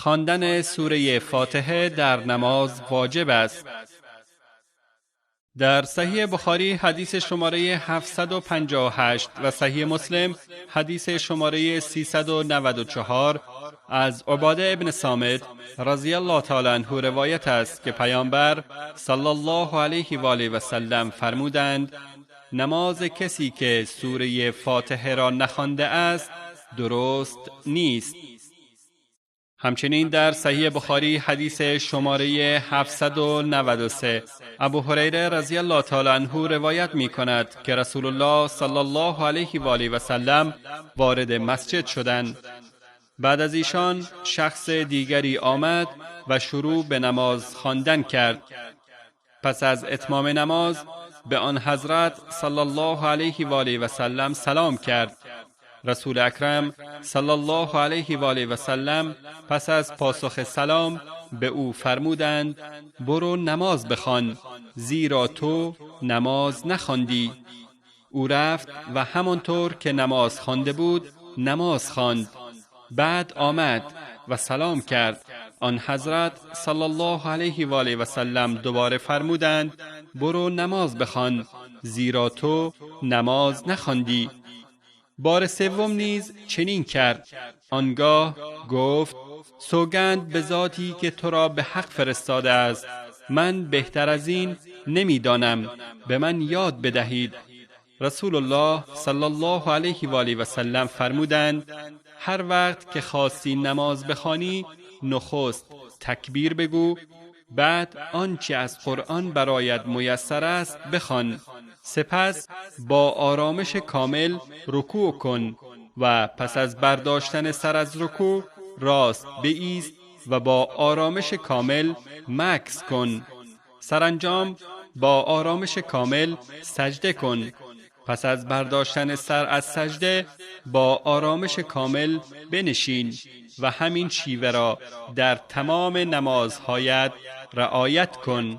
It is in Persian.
خواندن سوره فاتحه در نماز واجب است. در صحیح بخاری حدیث شماره 758 و صحیح مسلم حدیث شماره 394 از عباده ابن صامت رضی الله تعالی عنه روایت است که پیامبر صلی الله علیه و آله و سلم فرمودند: نماز کسی که سوره فاتحه را نخوانده است درست نیست. همچنین در صحیح بخاری حدیث شماره 793 ابو هریره رضی الله تعالی عنه روایت می کند که رسول الله صلی الله علیه و آله و سلم وارد مسجد شدند. بعد از ایشان شخص دیگری آمد و شروع به نماز خواندن کرد. پس از اتمام نماز به آن حضرت صلی الله علیه و آله و سلم سلام کرد. رسول اکرم صلی الله علیه و آله و سلم پس از پاسخ سلام به او فرمودند: برو نماز بخوان، زیرا تو نماز نخواندی. او رفت و همانطور که نماز خوانده بود نماز خواند. بعد آمد و سلام کرد. آن حضرت صلی الله علیه و آله و سلم دوباره فرمودند: برو نماز بخوان، زیرا تو نماز نخواندی. بار سوم نیز چنین کرد. آنگاه گفت: سوگند به ذاتی که تو را به حق فرستاده است، من بهتر از این نمیدانم، به من یاد بدهید. رسول الله صلی الله علیه و آله و سلم فرمودند: هر وقت که خواستی نماز بخوانی نخست تکبیر بگو، بعد آنچه از قرآن برایت میسر است بخوان، سپس با آرامش کامل رکوع کن و پس از برداشتن سر از رکوع راست بایست و با آرامش کامل مکث کن. سرانجام با آرامش کامل سجده کن. پس از برداشتن سر از سجده با آرامش کامل بنشین و همین شیوه را در تمام نمازهایت رعایت کن.